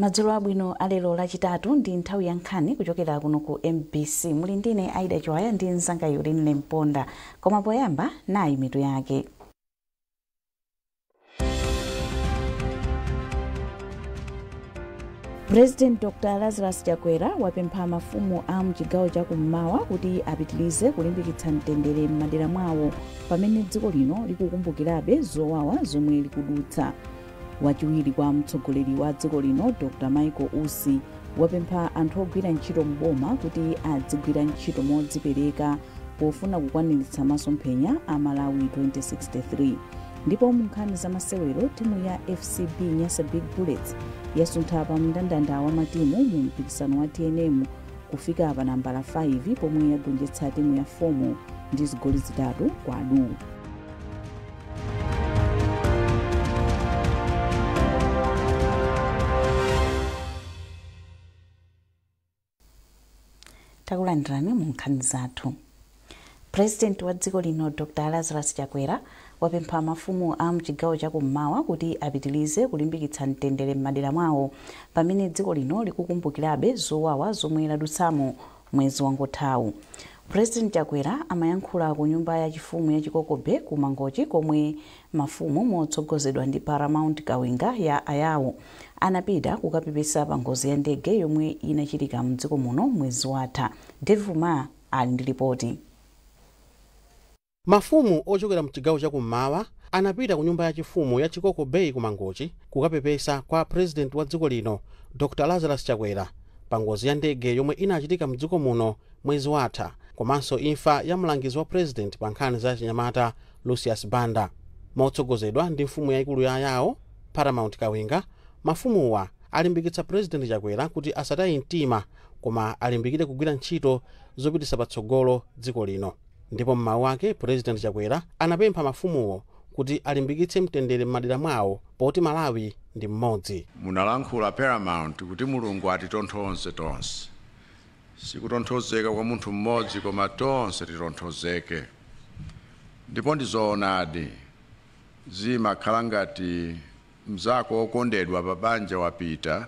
Madzulo abwino alero lachitatu ndi nthawi ya nkhani kuchokera kuno ku MBC. Muli ndine Aida Chwaya ndi mzanga Yuline Mponda. Koma poyamba nayi mitu yake. President Dr. Lazarus Chakwera wapempha mafumu a mchigawo cha kummawa kuti apitilize kulimbikitsa mtendere m'madera mwawo pamene dziko lino likukumbukirabe zowawa zomwe likudutsa. Wachiwiri kwa mtsogoleri wa dziko lino Dr. Michael Usi wapempha anthu ogwira ntchito mboma kuti adzigwira ntchito modzipereka pofuna kukwaniritsa masomphenya a Malawi 2063. Ndipo mu nkhani za masewero timu ya FCB Nyasa Big Bullets yasuntha pa mndandanda wa matimu mu mpikisano wa TNM kufika pa nambala 5 pomwe yagonjetsa timu ya Fomo ndi zigoli zitatu kwa adu. Takulandirani mu nkhani zathu. President wa dziko lino Dr. Lazarus Chakwera wapempha mafumu a mchigawo cha kummawa kuti apitilize kulimbikitsa mtendere m'madera mwawo pamene dziko lino likukumbukirabe zowawa zomwe ladutsamo mwezi wangothawu. President Chakwera amayankhula ku nyumba ya chifumu ya Chikokobe ku Mangochi komwe mafumu motsogozedwa ndi Paramount Kawenga ya Ayawo anapita kukapepesa pa ngozi ya ndege yomwe inachitika mdziko muno mwezi watha. Devuma ali ndi ripoti. Mafumu ochokera mchigawo cha kummawa anapita ku nyumba ya chifumu ya Chikokobe ku Mangochi kukapepesa kwa president wa dziko lino Dr. Lazarus Chakwera pa ngozi ya ndege yomwe inachitika mdziko muno mwezi watha, komanso imfa ya mlangizi wa president pa nkhani za chinyamata Lucius Banda. Motsogozedwa ndi mfumu yaikulu ya Ayawo Paramount Kawenga, mafumuwa alimbikitsa president Chakwera kuti asataye mtima koma alimbikire kugwira ntchito zopititsa patsogolo dziko lino. Ndipo mmawu ake president Chakwera anapempha mafumuwo kuti alimbikitse mtendere m'madera mwawo poti Malawi ndi mmodzi. Munalankhula Paramount kuti Mulungu atitonthoze tonse. Sikutonthozeka kwa munthu mmodzi koma tonse titonthozeke. Ndipo ndizoonadi zimakhala ngati mzako okondedwa pa banja wapita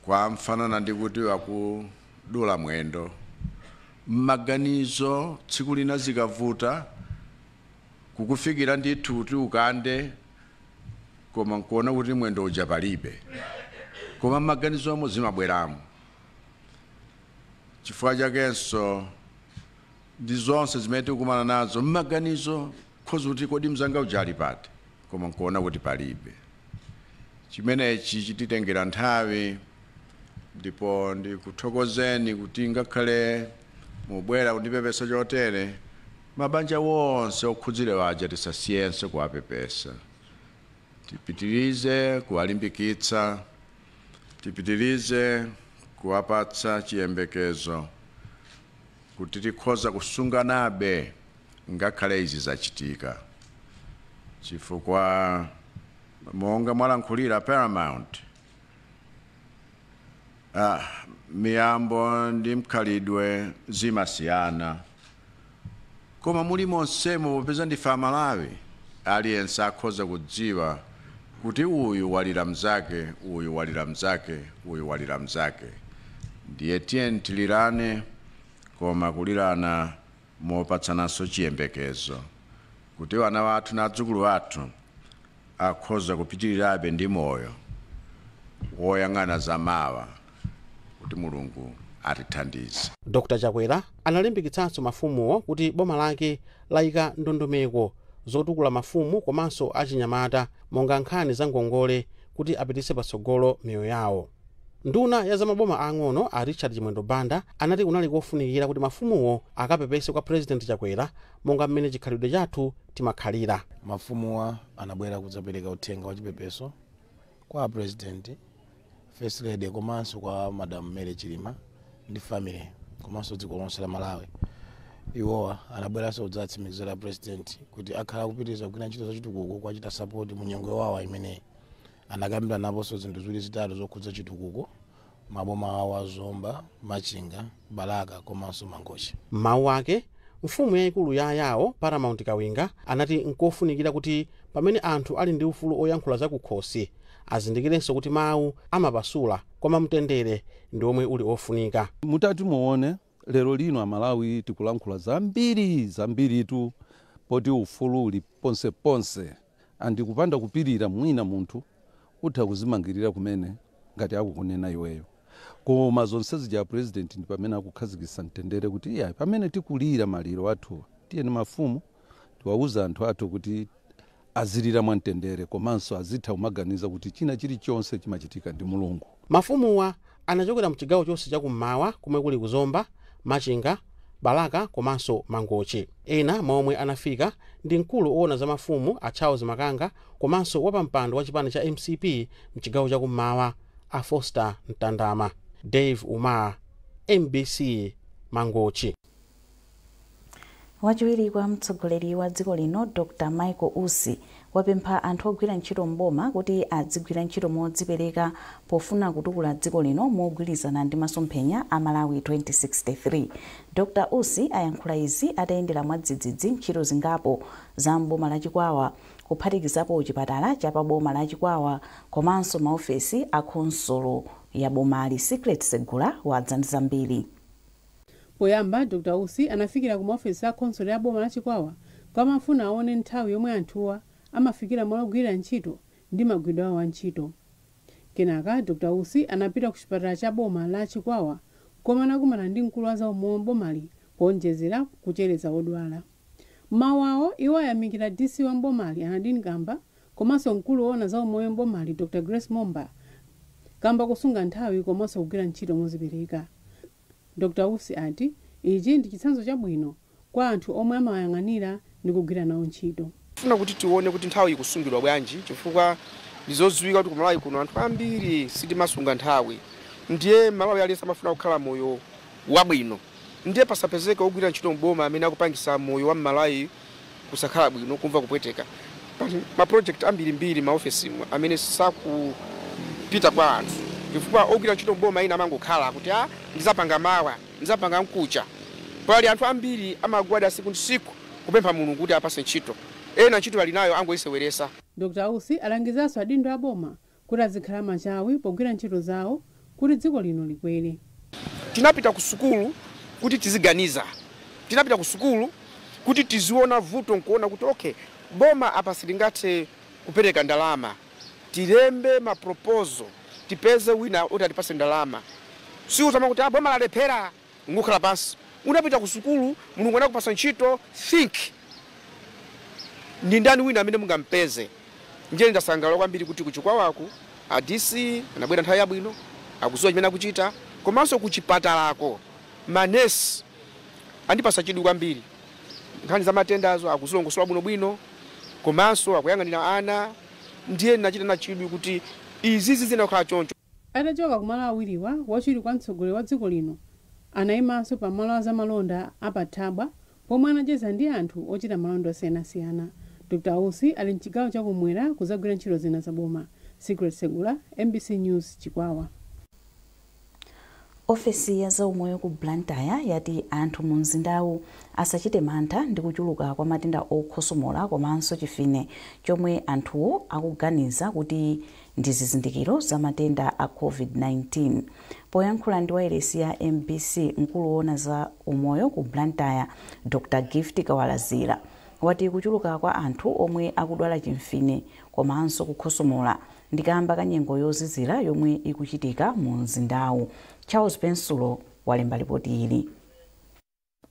kwa mfanana ndi kuti wakudula mwendo. Maganizo tsiku lina zikavuta kukufikira ndithu kuti ukande koma nkuona kuti mwendo uja palibe, koma maganizo amo zimabweramo. Chifukwa chakenso ndi zonse zimene tikumana nazo maganizo khoza kuti kodi mzanga uja ali pati, koma nkuona kuti palibe. Chimenechi chititengera nthawi, ndipo ndikuthokozeni kuti ngakhale mubwera kundipepesa chotere mabanja wonse okhudzire waja tisasiyense kuwapepesa. Tipitirize kuwalimbikitsa, tipitirize kuwapatsa chiyembekezo kuti tikhoza kusunganabe ngakhale izi zachitika. Chifukwa monga mwalankhulira Paramount, miyambo ndi mkhalidwe zimasiyana, koma muli monsemo popeza ndife Amalawi aliyense akhoza kudziwa kuti uyu walira mzake, uyu walira mzake, uyu walira mzake. Ndiye tiyeni tilirane koma kulirana mopatsananso chiyembekezo kuti wana wathu na adzukulu wathu akhoza kupitirirabe ndi moyo woyang'ana zamawa kuti Mulungu atithandize. Dr. Chakwera analimbikitsanso mafumuwo kuti boma lake layika ndondomeko zotukula mafumu komanso achinyamata monga nkhani za ngongole kuti apititse patsogolo miyoyo yawo. Nduna ya zamaboma ang'ono a Richard Chimwendo Banda anati kunali kofunikira kuti mafumuwo akapepese kwa president Chakwera monga mmene chikhalidwe chathu timakhalira. Mafumuwa anabwera kudzapereka uthenga wa chipepeso kwa president, First Lady komanso kwa Madam Mary Chilima ndi family komanso dziko lonse la Malawi. Iwowa anabweranso kudzatsimikizira president kuti akhala kupitiriza kugwira ntchito zachitukuko kwachita support mu nyengo wawo imene anakambira naponso zinthu ziwiri zitatu zokhudza chitukuko maboma awo a Zomba, Machinga, Balaka komanso Mangochi. Mawu ake mfumu yaikulu ya Ayawo Paramount Kawenga anati nkofunikira kuti pamene anthu ali ndi ufulu oyankhula za kukhosi azindikirenso kuti mawu amapasula koma mtendere ndi omwe uli ofunika. Mutati muone lero lino Amalawi tikulankhula zambiritu poti ufulu uli ponse andikupanda kupirira mwina munthu utha kuzimangirira kumene ngati akukunena iweyo. Koma zonse zija president ndi pamene akukhazikitsa mtendere kuti iya pamene tikulira maliro athu tiyeni mafumu tiwauza anthu athu kuti azilira mwamtendere komanso azitha kumaganiza kuti china chilichonse chimachitika ndi Mulungu. Mafumuwa anachokera mchigawo chonse chakummawa kumwe kuli Kuzomba, Machinga, Balaka komanso Mangochi. Ena momwe anafika ndi mkulu owona za mafumu a Charles Makanga komanso wapampando wa chipani cha MCP mchigawo chakummawa a Foster Mtandama. Dave Umar, MBC, Mangochi. Wachiwiri kwa mtsogoleri wa dziko lino Dr. Michael Usi wapempha anthu ogwira ntchito mboma kuti adzigwira ntchito modzipereka pofuna kutukula dziko lino mogwirizana ndi masomphenya a Malawi 2063. Dr. Usi ayankhula izi atayendera mwadzidzidzi ntchito zingapo za mboma la Chikwawa kuphatikizapo chipatala cha paboma la Chikwawa komanso maofesi a khonsolo ya bomali. Secret Segula wadza ndi zambiri. Poyamba Dr. Usi anafikira ku maofesi a khonsolo ya boma la Chikwawa kwamafuna aone nthawi yomwe anthuwa amafikira malo ogwira ntchito ndi magwidwe awo a ntchito. Kenaka Dr. Usi anapita ku chipatala cha boma la Chikwawa koma anakumana ndi mkulu wa zaumoyo mbomali kuonjezera kuchereza odwala. Mawu awo iwo ayamikira DC wa mbomali Anadine Kamba komanso mkulu owona zaumoyo mbomali Dr. Grace Momba kamba kusunga nthawi komanso kugwira ntchito mozipereka. Dr. Usi ati ichi ndi chitsanzo chabwino kwa anthu omwe amayang'anira ndi kugwira nawo ntchito. Funa kuti tione kuti nthawi ikusungidwa bwanji chifukwa ndizodziwika kuti kumalawi kuno anthu ambiri sitimasunga nthawi. Ndiye Malawi aliyense amafuna kukhala moyo wabwino. Ndiye pasapezeka ogwira ntchito mboma amene akupangisa moyo wa Malawi kusakhala bwino kumva kupweteka. Ma project ambirimbiri maofesi amene sakupita kwa anthu. Chifukwa ogwira ntchito mboma ina amangokhala kuti ndizapanga mawa, ndizapanga mkucha. Pali anthu ambiri amagwada siku ndi siku kupempha Mulungu kuti apase ntchito. Ena ntchito ali nayo angoyiseweresa. Dr. Usi alangizanso adindo a boma kuti azikhala machawi pogwira ntchito zawo kuti dziko lino likwere. Tinapita ku sukulu kuti tiziganiza. Tinapita ku sukulu kuti tiziona vuto nkuona kuti okay, boma apa silingathe kupereka ndalama. Tilembe ma proposal, tipeze wina kuti atipase ndalama. Si utama kuti boma lalephera ngukhala pansi. Unapita ku sukulu, Mulungu anakupasa ntchito, think. Ndi ndani wina amene mungampeze. Nje ndasangalala kwambiri kuti kuchikwawaku a DC anabwera nthawi yabwino, akudziwa chimene akuchita, komanso kuchipatalako manesi andipasa chidwi kwambiri. Nkhani za matendazo akuzilongosola bwinobwino, komanso akuyang'anira ana. Ndiye nachita na chidwi kuti izizi zinakhala choncho. Atachoka ku malo awiriwa wachiwiri kwa mtsogoleri wa dziko lino anayimanso pa malo za malonda apathabwa pomwe anacheza ndi anthu ochita malonda osiyanasiyana. Dr. Usi ali mchigawo chakumwera kuzagwira ntchito zina za boma. Secret Segula, MBC News, Chikwawa. Ofesi ya zaumoyo ku Blantyre yati anthu mu mzindawu asachite mantha ndi kuchuluka kwa matenda okhosomola komanso chifine chomwe anthuwo akuganiza kuti ndi zizindikiro za matenda a COVID-19. Poyankhula ndi wailesi ya MBC, mkulu owona za umoyo ku Blantyre Dr. Gift Kawalazira wati kuchuluka kwa anthu omwe akudwala chimfine komanso kukhosomola ndikamba kanyengo yozizira yomwe ikuchitika mu mzindawu. Charles Pensulo walemba ripoti ili.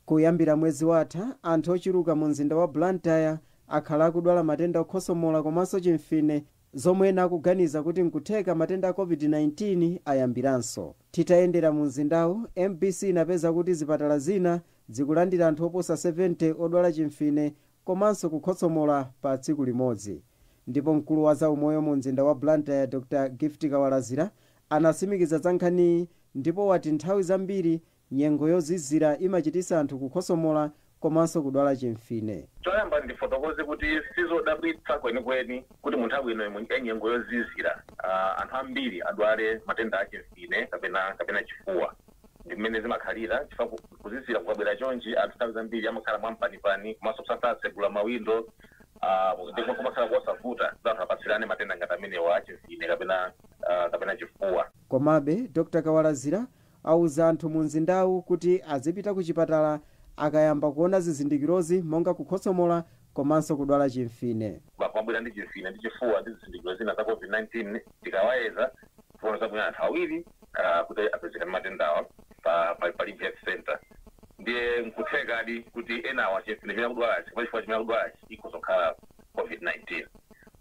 Kuyambira mwezi watha anthu ochuluka mu mzinda wa Blantyre akhala akudwala matenda okhosomola komanso chimfine zomwe nakuganiza kuti nkutheka matenda a COVID-19 ayambiranso. Titayendera mu mzindawu, MBC inapeza kuti zipatala zina zikulandira anthu oposa 70 odwala chimfine komanso kukhosomola pa tsiku limodzi. Ndipo mkulu wa zaumoyo mu mzinda wa Blantyre Dr. Gift Kawalazira anasimikiza zankhani ndipo wati nthawi zambiri nyengo yozizira imachitisa anthu kukhosomola komanso kudwala chimfine. Choyamba ndifotokoze kuti sizodabwitsa kwenikweni kuti mu nthawi ino nyengo yozizira anthu ambiri adwale matenda a chimfine kapena chifuwa. Ndi mmene zimakhalira chifukwa kuzizira kukabwera chonchi anthu nthawi zambiri amakhala mwampanipani komanso kusasegula mawindo kumakhala kosavuta zathu apatsirane matenda ngati amenewa achimfine kapena chifuwa. Komabe Dr. Kawalazira auza anthu mu mzindawu kuti azipita ku chipatala akayamba kuona zizindikirozi monga kukhosomola komanso kudwala chimfine. Kwabwera ndi chimfine ndi chifuwa ndi zizindikiro zina za COVID-19 tikawayeza kuona zabwino anthu awiri kuti apezeka matendawa pa health center. Ndiye nkuthekadi kuti enawa chimfine chimene akudwalachi chifukwa chimene akudwalachi ikhozokhala COVID-19.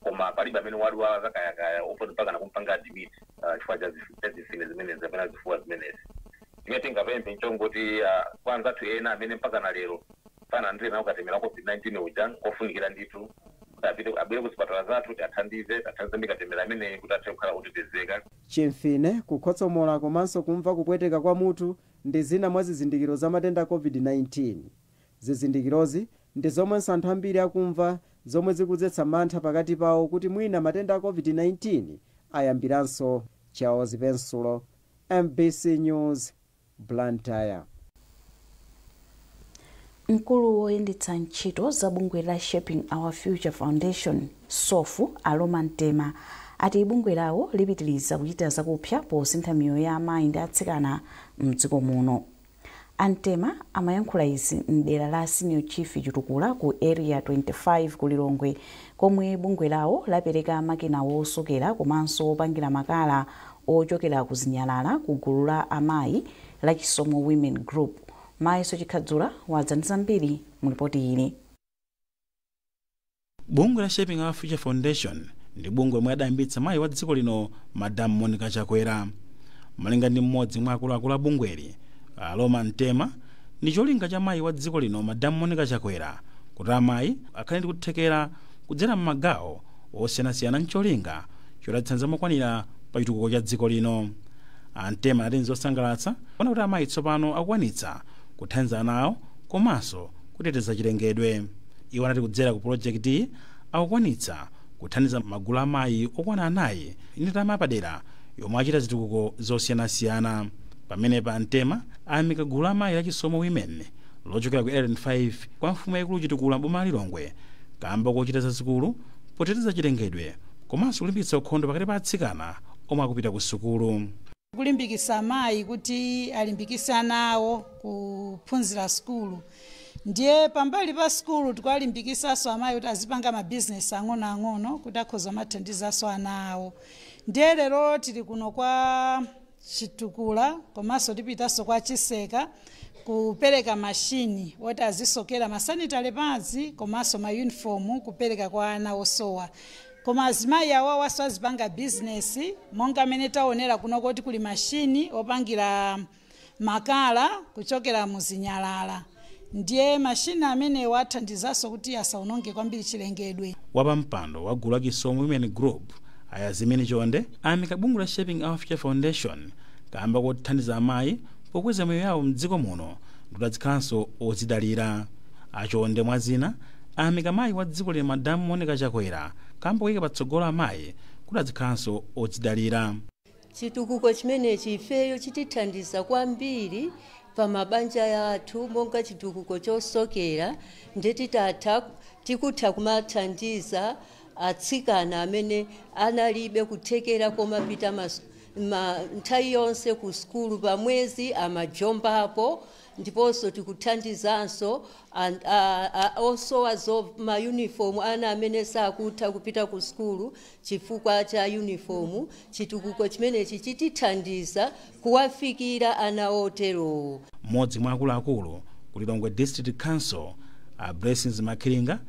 Koma palibe amene wadwala zakayakaya ofuna mpaka kumpanga admit chifukwa cha zimfine zimenezi kapena zifuwa zimenezi. Imene tingapemphe nchongoti kwanza athu ena amene mpaka na lero pana ndiye nawo katemera COVID-19 uja kofunikira ndithu abwere ku zipatala zathu kuti athandize mikatemera amene kuti athe kukhala otetezeka. Chimfine, kukhotsomola komanso kumva kupweteka kwa mutu ndi zina mwa zizindikiro za matenda a COVID-19. Zizindikirozi ndi zomwe anthu ambiri akumva zomwe zikudzetsa mantha pakati pawo kuti mwina matenda a COVID-19 ayambiranso. Charles Pensulo, MBC News, Blantyre. Mkulu woyendetsa ntchito za bungwe la Shaping Our Future Foundation SOFU Aloma Ntema ati bungwe lawo lipitiriza kuchita zakupsa posintha miyoyo ya amayi ndi atsikana mdziko muno. Antema amayankhula izi mdera la Senior Chief Chitukula ku Area 25 ku Lilongwe, komwe bungwe lawo lapereka makina wosokera komanso opangira makala ochokera ku Zinyalala ku gulu la amayi la Chisomo Women Group. Maiso Chikhadzula wadzandiza mbiri mu ripoti ili. Bungwe la Shaping Our Future Foundation ndi bungwe lomwe adayambitsa mayi wa dziko lino Madam Monica Chakwera. Malinga ndi mmodzi mwa akuluakulu a bungweli Aloma Ntema, ndi cholinga cha mayi wa dziko lino Madam Monica Chakwera kuti amayi akhale ndi kuthekera kudzera m'magawo osiyanasiyana ncholinga chodatsanza mokwanira pa chitukuko cha dziko lino. Antema ati nzosangalatsa kuona kuti amayi tsopano akwanitsa kuthandiza nawo komanso kuteteza chilengedwe. Iwo anati kudzera ku projekti akukwanitsa kuthandiza magulu amayi okwana anayi ndi ndalama padera yomwe achita zitukuko zosiyanasiyana. Pamene pa Antema ayamika gulu amayi la Chisomo Women lochokera ku Area 5 kwa mfumu yaikulu Chitukula boma Lilongwe kamba kochita zazikulu poteteza chilengedwe komanso kulimbikitsa ukhondo pakati pa atsikana omwe akupita ku sukulu. Kulimbikitsa amayi kuti alimbikitse anawo kuphunzira sukulu. Ndiye pambali pa sukulu tikalimbikitsanso amayi kuti azipanga mabizinesi ang'onoang'ono kuti akhoza mathandizaso ana awo. Ndiye lero tili kuno kwa Chitukula komanso tipitanso kwa Chiseka kupereka mashini oti azisokera masanitary pads komanso ma uniform kupereka kwa ana osowa. Koma azimayi awa wasazipanga business monga amene taonera kuno kuti kuli mashini opangira makala kuchokera mu Zinyalala. Ndiye mashini amene wathandizaso kuti asaononge kwambiri chilengedwe. Wapa mpando wa gulu la Chisomo Women Group Ayazimini Chonde ayamika bungwe la Shaping Our Future Foundation kamba kothandiza amayi pokweza miyoyo yawo mdziko muno ndi azikhalanso ozidalira. Achonde mwazina ayamika mayi wa dziko lino Madam Monica Chakwera kamba kuyika patsogolo amayi kuti azikhalanso ozidalira. Chitukuko chimenechi ifeyo chitithandiza kwambiri pa mabanja yathu monga chitukuko chosokera ndeti tikutha kumathandiza atsikana amene analibe kuthekera koma pita nthawi yonse ku sukulu pa mwezi amajombapo. Ndiponso tikuthandizanso osowa ma uniform ana amene sakutha kupita ku sukulu chifukwa cha uniform. Chitukuko chimenechi chitithandiza kuwafikira ana otero. Mmodzi mwa akuluakulu ku Lilongwe District Council Blessings Makilinga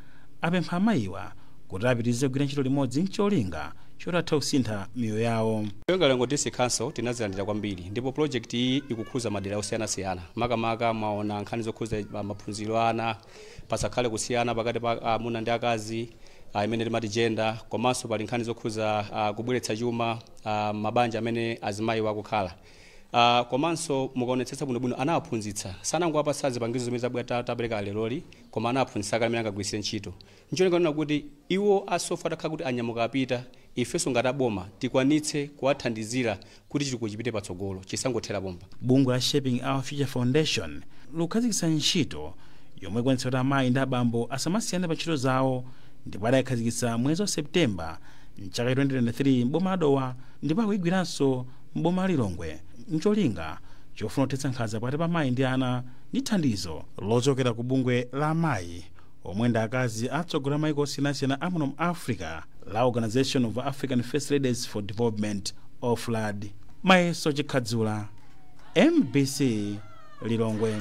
apempha amayiwa kuti apitirize kugwira ntchito limodzi ncholinga chotatha kusintha miyoyo yawo. Lilongwe District Council tinazilandira kwambiri ndipo project iyi ikukhuza madera osiyanasiyana. Makamaka maona nkhani zokhuza maphunziro ana pasakhale kusiyana pakati pa amuna ndi akazi imene timati gender komanso pali nkhani zokhuza kubweretsa chuma mabanja amene azimayi wakukhala. Komanso mukaonetsetsa bwinobwino anaphunzitsa sanangowapatsa zipangizo zimene zabwera tabereka leroli koma anaphunzitsa kamene angagwiritse ntchito. Ncholinga nena kuti iwo asofa atakhala kuti anyamuka apita ifenso ngati aboma tikwanitse kuwathandizira kuti chitukuko chipite patsogolo chisangothera bomba. Bungwe la Shaping Our Future Foundation lukhazikitsa ntchito yomwe ikwanitsa kuti amayi ndi abambo asamasiyane pa ntchito zawo ndipo adayikhazikitsa mwezi wa Septemba mchaka 2023 m'boma la Dowa ndipo akuyigwiranso m'boma la Lilongwe mcholinga chofuna kuthetsa nkhanza pakati pa mayi ndi ana ndi thandizo lochokera ku bungwe la amayi omwe ndi akazi atsogola mayiko osiyanasiyana amuno mu Africa la Organization of African First Ladies for Development OFLAD. Mayeso Chikhadzula, MBC Lilongwe.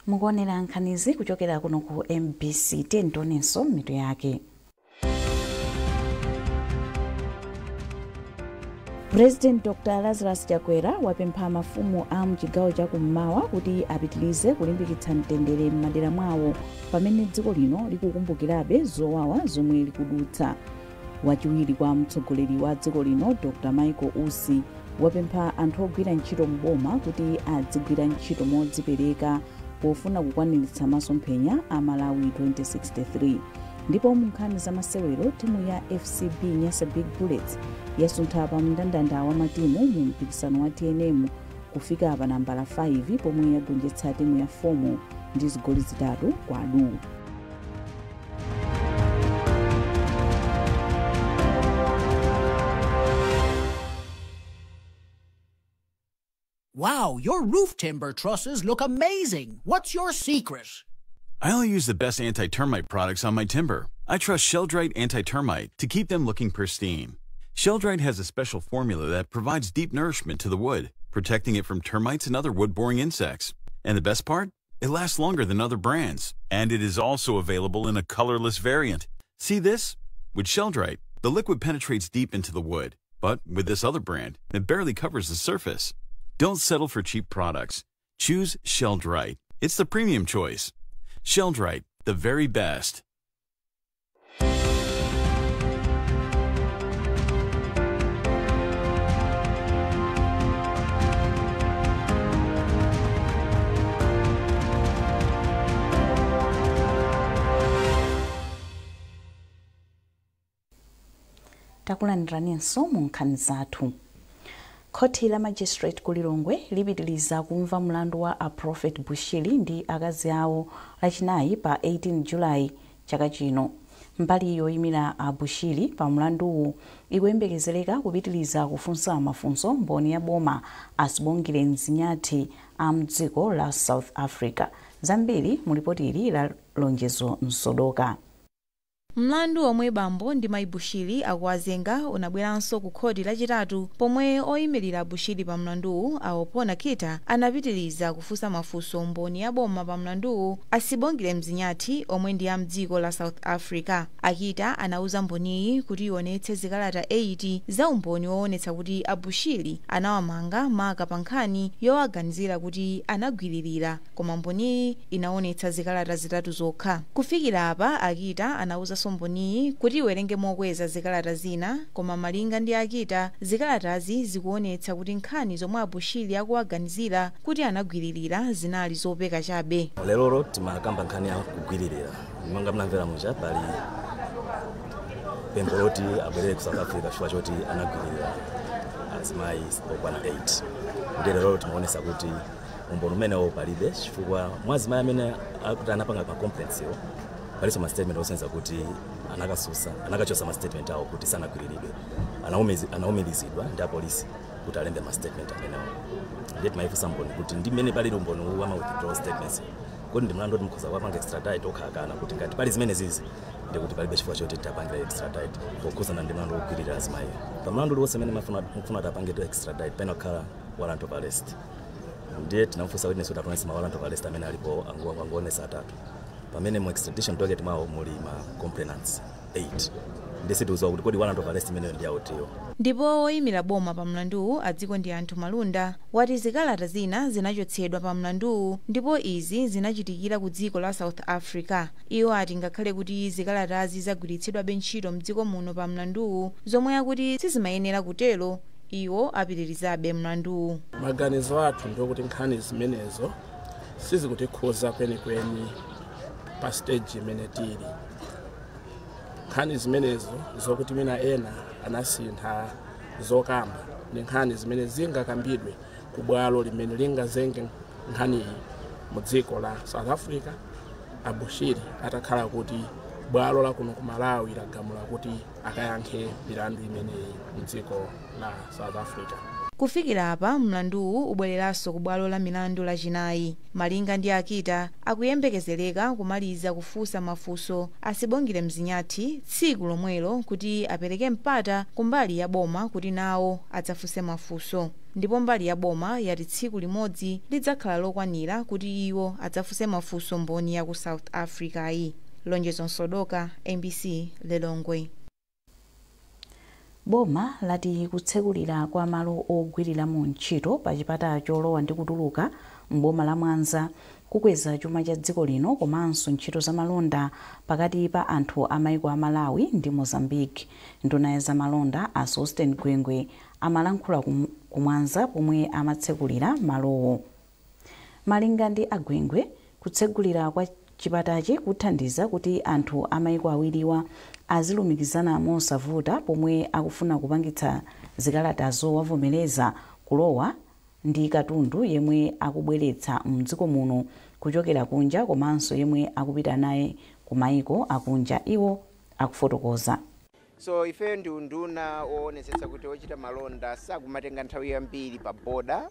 mukuonera nkhanizi kuchokera kuno ku MBC tentonenso mitu yake. President Dr. Lazarus Chakwera wapempha mafumu a mchigawo chakummawa kuti apitilize kulimbikitsa mtendere m'madera mwawo pamene dziko lino likukumbukirabe zowawa zomwe likudutsa. Wachiwiri kwa mtsogoleri wa dziko lino Dr. Michael Usi wapempha anthu ogwira ntchito mboma kuti adzigwira ntchito modzipereka pofuna kukwaniritsa masomphenya a Malawi 2063. Ndipo munkhani za masewero timu ya FCB Nyasa Big Bullets yasuntha pa mndandanda wa matimu mu mpikisano wa TNM kufika pa nambala 5 pomwe yagonjetsa timu ya Fomo ndi zigoli zitatu kwa adu. Wow, your roof timber trusses look amazing. What's your secret? I only use the best anti-termite products on my timber. I trust Sheldrite Anti-Termite to keep them looking pristine. Sheldrite has a special formula that provides deep nourishment to the wood, protecting it from termites and other wood-boring insects. And the best part? It lasts longer than other brands. And it is also available in a colorless variant. See this? With Sheldrite, the liquid penetrates deep into the wood. But with this other brand, it barely covers the surface. Don't settle for cheap products. Choose Sheldrite. It's the premium choice. Sheldrite, the very best. Takulandiranso mu nkhani zathu. Khoti la magistrate ku Lilongwe lipitiliza kumva mlandu wa a Prophet Bushiri ndi akazi awo lachinayi pa 18 July chaka chino. Mbali yoyimira a Bushiri pa mlanduwu ikuyembekezereka kupitiliza kufunsa mafunso mboni ya boma asibongere mzinyati a mdziko la South Africa. Zambiri mulipoti ili la Lonjezo Msodoka. Mlandu omwe bambo ndi mayi Bushiri akuwazenga unabweranso ku khoti lachitatu pomwe oyimirira Bushiri pa mlanduwu awopona Kita anapitiriza kufunsa mafunso mboni ya boma pa mlanduwu asibongere mzinyati omwe ndi ya mdziko la South Africa. Akita anauza mboniyi kuti ionetse zikalata 8 za umboni woonetsa kuti a Bushiri anawamanga maka pa nkhani yowaganizira kuti anagwiririra, koma mboniyi inaonetsa zikalata zitatu zokha. Kufikira apa Akita anauza mboniyi kuti iwerenge mokweza zikalata zina, koma malinga ndi Akita zikalatazi zikuonetsa kuti nkhani zomwe a Bushiri akuwaganizira kuti anagwiririra zinali zopeka chabe. Lero timakamba nkhani ya kugwiririra. Mwanga mnamvera muja pali pempho loti abwerere ku South Africa chifukwa choti anagwiririra azimayi okwana 8. Ndi lero timaonesa kuti umboni umenewo palibe chifukwa mwazimayi amene akuti anapanga pa complaints yo paliso ma statement osenza kuti anakachosa ma statement awo kuti sanagwiriridwe, anaumilizidwa ndi apolisi kuti alembe ma statement amenewo. Ndiye maifusa mboni kuti ndi mmene pali umboni wa withdraw statements kuti ndi mlandu mkhoza wapanga extradite okhakana kuti ngati pali zimene zizi ndi kuti palibe chifukwa choti tapangira extradite pokhuzana ndi mlandu wogwirira azimayi. Pa mlandu wonse amene mufuna tapange extradite pena kukhala warrant of arrest. Ndiye tinamfunsa witness kuti aponese ma warrant of arrest amene alipo angoonesa atatu. Pamene mu extradition docket mawo muli ma complainants 8. Ndisi tuzo kuti kodi warrant of arrest imene ndi yautiyo. Ndipo oyimira boma pa mlanduwu adziko ndi anthu malunda wati zikalata zina zinachotsedwa pa mlanduwu ndipo izi zinachitikira ku dziko la South Africa. Iwo ati ngakhale kuti zikalatazi zagwiritsidwa ntchito mdziko muno pa mlanduwu zomwe akuti sizimayenera kutero, iwo apitirizabe mlanduwu. Maganizo athu ndikuti nkhani zimenezo sizikutikhuza kwenikweni pa stage imene tili. Nkhani zimenezo zokuti mina ena anasintha zokamba ndi nkhani zimene zingakambidwe ku bwalo limene lingazenge nkhani iyi mu dziko la South Africa Bushiri atakhala kuti bwalo la kuno ku Malawi lagamula kuti akayankhe milandu imeneyi mu dziko la South Africa. Kufikira apa mlanduwu ubwereranso ku bwalo la milandu lachinayi. Malinga ndi Akita akuyembekezeleka kumaliza kufunsa mafunso asibongile Mzinyathi tsiku lomwelo kuti apereke mpata kumbali ya boma kuti nawo adzafunse mafunso. Ndipo mbali ya boma yati tsiku limodzi lidzakhala lokwanira kuti iwo adzafunse mafunso mboni ya ku South Africa iyi. Lonjezo Sodoka, MBC, Lilongwe. Boma lati kutsekulira kwa malo ogwirira mu ntchito pa chipata cholowa ndi kutuluka m'boma la Mwanza kukweza chuma cha dziko lino komanso ntchito za malonda pakati pa anthu a maiko a Malawi ndi Mozambique. Nduna ya za malonda a Sosten Gwengwe amalankhula ku Mwanza pomwe amatsekulira malowo. Malinga ndi Agwengwe, kutsekulira kwa chipatachi kuthandiza kuti anthu a maiko awiriwa azilumikizana mosavuta pomwe akufuna kupangitsa zikalata zowavomereza kulowa ndi katundu yemwe akubweretsa mdziko muno kuchokera kunja komanso yemwe akupita naye ku maiko akunja. Iwo akufotokoza. So ife ndi unduna oonetsetsa kuti ochita malonda sakumatenga nthawi yambiri pa boda,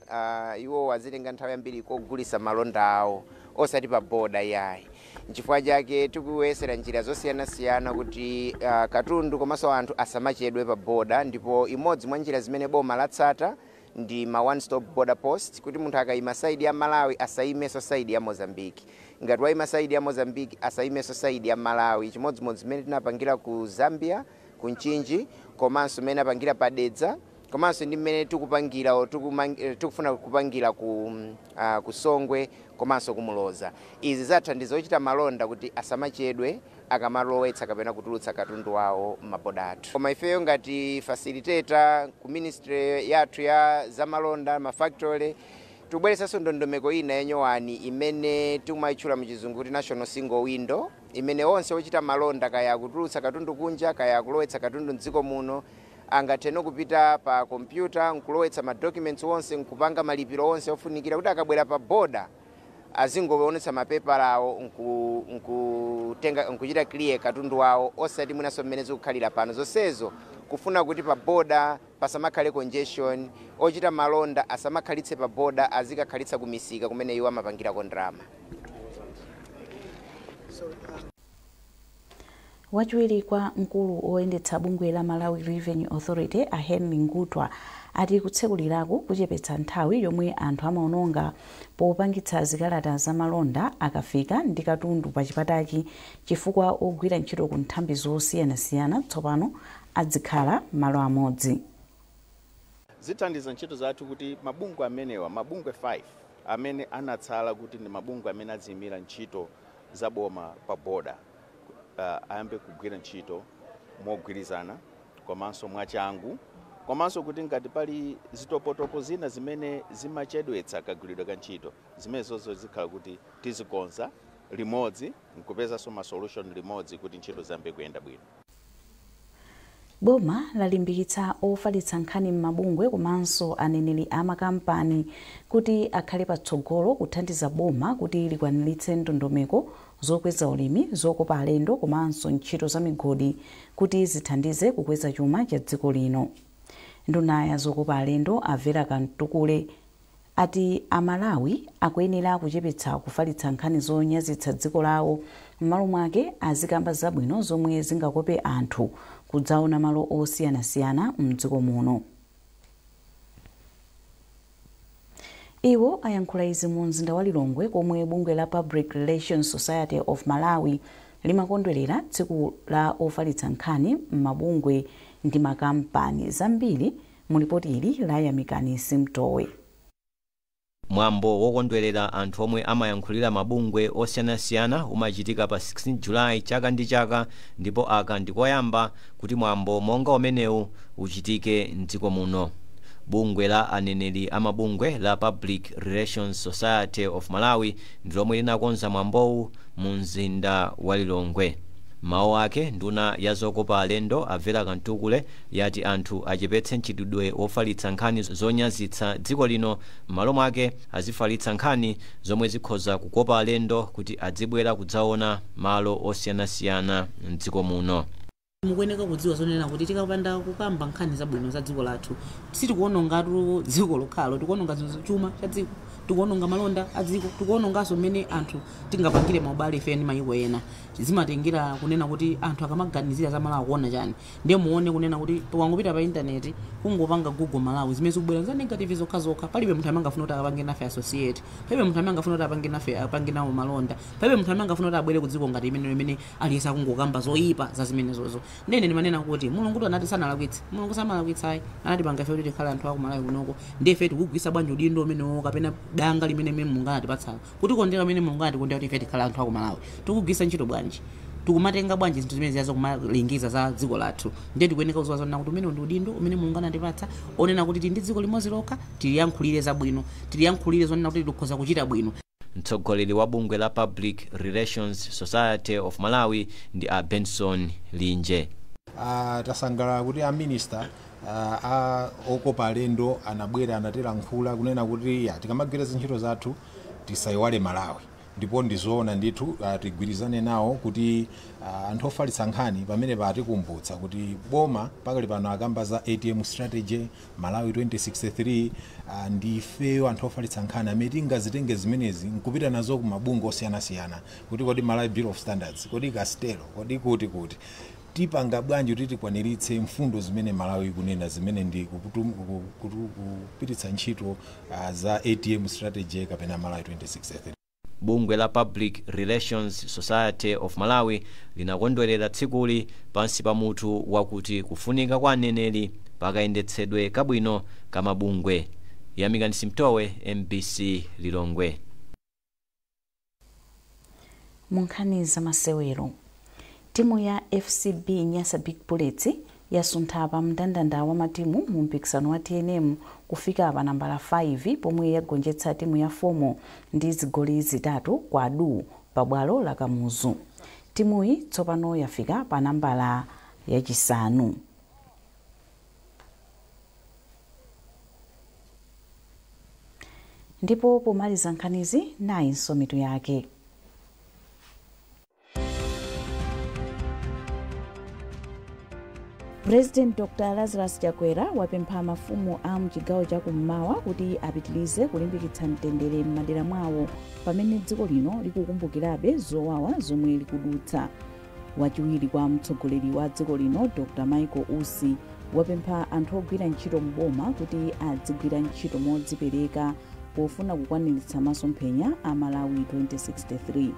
iwo azitenga nthawi yambiri kogulisa malonda awo osati pa boda yayi. Nchifukwa chake tikuyesera njira zosiyanasiyana kuti katundu komanso anthu asamachedwe pa boda, ndipo imodzi mwa njira zimene boma latsata ndi ma one stop border post kuti munthu akayima saidi ya Malawi asayimeso saidi ya Mozambique. Ngati wayima saidi ya Mozambique asayimeso saidi ya Malawi. Chimodzimodzi zimene tinapangira ku Zambia, ku Nchinji, komanso mmene apangira pa Dedza, komanso ndi mmene tikufuna kupangira ku Songwe komanso kumuloza. Izi zathandiza ochita malonda kuti asamachedwe akamalowetsa kapena kutulutsa katundu wawo m'maboda athu. Koma ifeyo ngati facilitator ku ministry yathu ya zamalonda mafactory tubweretsanso ndondomeko ina yenyowani imene timayitchula muchizungu kuti national single window, imene onse ochita malonda kaya kutulutsa katundu kunja kaya kulowetsa katundu mdziko muno angathe kupita pa kompyuta nkulowetsa ma documents onse nkupanga malipiro onse ofunikira kuti akabwera pa boda azingoonetsa mapepala awo nkuchita clear katundu wawo osati mwinaso mmene zikukhalira pano. Zonsezo kufuna kuti pa boda pasamakhale congestion, ochita malonda asamakhalitse pa boda azikakhalitsa kumisika kumene iwo amapangirako ndrama. Wachiwiri kwa mkulu oyendetsa bungwe la Malawi Revenue Authority a Henry Ngutwa ati kutsekulirako kuchepetsa nthawi yomwe anthu amaononga popangitsa zikalata za malonda akafika ndi katundu pa chipatachi, chifukwa ogwira ntchito ku nthambi zosiyanasiyana tsopano adzikhala malo amodzi. Zithandiza ntchito zathu kuti mabungwe amenewa, mabungwe 5 amene anatsala kuti ndi mabungwe amene aziyimira ntchito za boma pa boda, ayambe kugwira ntchito mogwirizana komanso mwachangu, komanso kuti ngati pali zitopotopo zina zimene zimachedwetsa kagwiridwe ka ntchito zimenezozo zikhala kuti tizikonza limodzi nkupezanso ma solution limodzi kuti ntchito ziyambe kuyenda bwino. Boma lalimbikitsa ofalitsa nkhani m'mabungwe komanso aneneri a makampani kuti akhale patsogolo kuthandiza boma kuti likwaniritse ndondomeko zokweza ulimi, zokopa alendo komanso ntchito za migodi kuti zithandize kukweza chuma cha dziko lino. Nduna ya zokopa alendo Avera Kantukule ati Amalawi akuyenera kuchepetsa kufalitsa nkhani zonyazitsa dziko lawo, m'malo mwake azikamba zabwino zomwe zingakope anthu kudzaona malo osiyanasiyana mdziko muno. Iwo ayankhula izi mu mzinda wa Lilongwe komwe bungwe la Public Relations Society of Malawi limakondwerera tsiku la ofalitsa nkhani m'mabungwe ndi makampani zambiri. Mulipoti ili la Yamikani Simtowe. Mwambo wokondwerera anthu omwe amayankhulira mabungwe osiyanasiyana umachitika pa 16 Julayi chaka ndi chaka, ndipo aka ndikoyamba kuti mwambo monga umenewu uchitike mdziko muno. Bungwe la aneneri amabungwe la Public Relations Society of Malawi ndi lomwe linakonza mwambowu mu mzinda wa Lilongwe. mawu ake nduna ya zokopa alendo Avera Kantukule yati anthu achepetse mchitidwe wofalitsa nkhani zonyazitsa dziko lino, m'malo mwake azifalitsa nkhani zomwe zikhoza kukopa alendo kuti adzibwera kudzaona malo osiyanasiyana mdziko muno. Mukuyeneka kudziwa zonena kuti tikapanda kukamba nkhani zabwino za dziko lathu sitikuononga dziko lokhalo, tikuononga chuma cha dziko, tikuononga malonda a dziko, tikuononganso mmene anthu tingapangire maubale ife ndi mayiko ena. Zimatengera kunena kuti anthu akamaganizira za Malawi kuona chani, ndiye muone kunena kuti tukangopita pa intaneti kungopanga Google Malawi zimene zikubwera za negative zokha palibe munthu amene angafuna kuti apange nafe associate, palibe munthu amene angafuna kuti apange nafe apange nawo malonda, palibe munthu amene angafuna kuti abwere ku dziko ngati imene aliyesa kungokamba zoyipa za zimenezozo. Ndene ndimanena kuti Mulungu anati sanalakwitsa, Mulungu samalakwitsa, anati panga ife kuti tikhale anthu aku Malawi kunoko, ndiye ife tikugwisa bwanji udindo umenewo kapena danga limene Mulungu anatipatsa kuti kondera amene Mulungu anatikuondera kuti ife tikhale anthu aku Malawi. Tikugwisa ntchito bwanji, tikumatenga bwanji zinthu zimene ziyazo kumalingiza za dziko lathu, ndiye tikuyeneka kudziwa zonena kuti umene ndi udindo umene Mulungu anatipatsa, onena kuti tili ndi dziko limodzi lokha, tiliyankhulire zabwino, tiliyankhulire zonena kuti tikhoza kuchita bwino. Mtsogoleri wa bungwe la Public Relations Society of Malawi ndi a Benson Linje. Tasangalala kuti a minister okopa alendo anabwera anatilankhula kunena kuti tikamagwira ntchito zathu tisayiwale Malawi, ndipo ndizoona ndithu tigwirizane nawo kuti anthu ofalitsa nkhani pamene patikumbutsa kuti boma pakali pano akamba za ATM strategy Malawi 2063 ndifeyo anthu ofalitsa nkhani amene tingazitenge zimenezi nkupita nazo ku mabungwe osiyanasiyana kuti kodi Malawi Bureau of Standards, kodi Castelo, kodi kuti tipanga bwanji kuti tikwaniritse mfundo zimene Malawi kunena zimene ndi kupititsa ntchito za ATM strategy kapena Malawi 2063. Bungwe la Public Relations Society of Malawi linakondwerera tsikuli pansi pa mutu wakuti kufunika kwa aneneri pakayendetsedwe kabwino kamabungwe. Yamikani Simtowe, MBC Lilongwe. Munkhani za masewero. Timu ya FCB Nyasa Big Bullets yasuntha pa mndandanda wa matimu mu mpikisano wa TNM kufika pa nambala 5 pomwe yagonjetsa timu ya Fomo ndi zigoli 3 kwa adu pa bwalo la Kamuzu. Timuyi tsopano yafika pa nambala yachisanu. Ndipo pomaliza nkhanizi nayinso mitu yake. President Dr. Lazarus Chakwera wapempha mafumu a mchigawo cha kummawa kuti apitilize kulimbikitsa mtendere m'madera mwawo pamene dziko lino likukumbukirabe zowawa zomwe likudutsa. Wachiwiri kwa mtsogoleri wa dziko lino Dr. Michael Usi wapempha anthu ogwira ntchito mboma kuti adzigwira ntchito modzipereka pofuna kukwaniritsa masomphenya a Malawi 2063.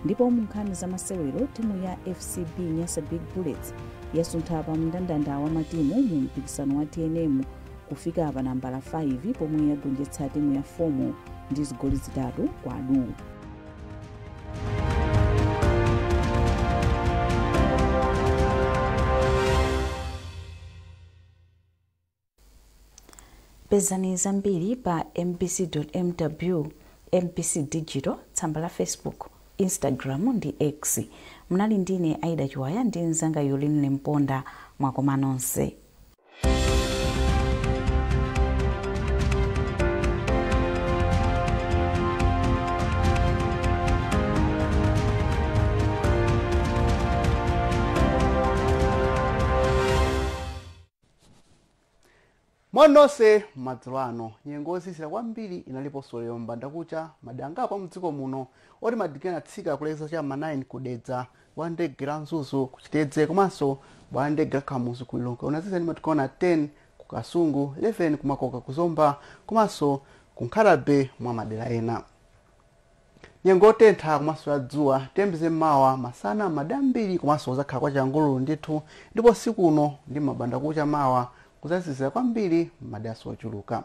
Ndipo mu nkhani za masewero timu ya FCB Nyasa Big Bullets yasuntha pa mndandanda wa matimu mu mpikisano wa TNM kufika pa nambala 5 pomwe yagonjetsa timu ya Fomo ndi zigoli 3 kwa adu. Pezani zambiri pa mbc.mw, MBC Digital, tsamba la Facebook, Instagram ndi X. Mnali ndine Aida Chiwaya ndi nzanga Yoline Mponda, mwakoma nonse. Mwanonse madzulo ano nyengo yosisira kwambiri inaliponso lero mbanda kucha madangapo mdziko muno oti madikena tsika kulekeza cha ma 9 kudedza bwa ndege la Nzuzu kuchitedze komanso bwa ndege la Kamuzu kuilonga unazisa ni matikona 10 ku Kasungu, 11 kumakoka kuzomba komanso ku Nkhalabe mwa madera ena. Nyengo tentha komanso ya dzuwa tembize mawa masana madambiri komanso zakhala kwa changululu ndithu ndipo siku uno ndi mabanda kucha mawa kuzasizira kwambiri madaso ochuluka.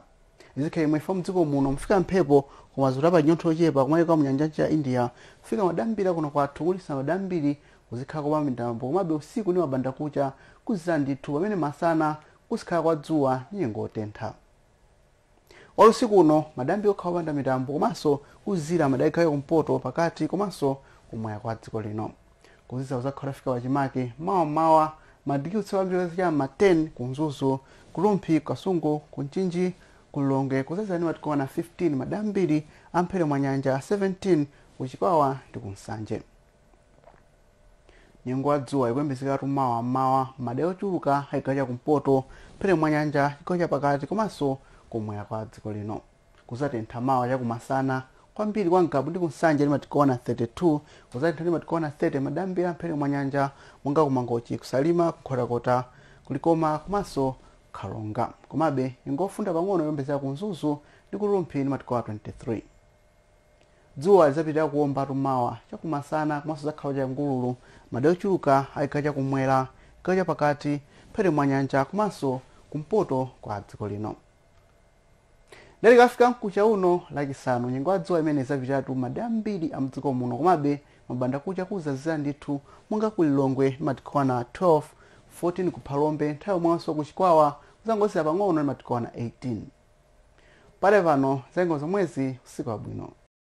Izikhe imwe fa mdziko muno mfika mphepo kumazula pa nyontho ochepa kumayika mu nyanja ya India fika madambira kuno kwathu kulisa madambiri kuzikhala kwa mitambo komabe usiku ni mabanda kucha kuzira ndithu pamene masana kusikhala kwa dzuwa nyengo tentha. Olusiku uno madambiri okhala opanda mitambo komanso kuzira madayika kumpoto pakati komanso kumwera kwa dziko lino. kuziza uzakhala fika wachimake mawa madiki utsewambiro cha ma 10 kunzuzu kulumphi kasungu kunchinji kulonge kuzazani matikuona 15 madambiri amphere mwa nyanja 17 kuchikwawa ndi kunsanje. Nyengo adzuwa ikuyembezeka mawa madera ochuluka haikacha kumpoto phere mwa nyanja chikocha pakati komanso kumwera kwa dziko lino kuzatentha mawa chakumasana kwambiri kwa Ngabu ndi kunsanje limatikuona 32 kuzatentha limatikuona 30 madambiri amphere mwa nyanja monga kumangochi kusalima kukhotakota kulikoma komanso khalonga komabe ingofunda pang'ono yombezeka kunzuzu ndi kulumphi limatikuona 23. Dzuwa lizapitira kuomba mawa chakumasana komanso zakhala cha ngululu madera ochuluka haikacha kumwera ikacha pakati phere mwa nyanja komanso kumpoto kwa dziko lino. Ndali kafika mkucha uno lachisanu nyengo adzuwa imene izapitatu madambiri amdziko muno komabe mabanda kucha kuzazira ndithu monga kulilongwe limatikuona 12 14 kuphalombe nthawi mwanso kuchikwawa kuzangosera pang'ono limatikuona 18. Pale pano zengo zomwezi usiku wabwino.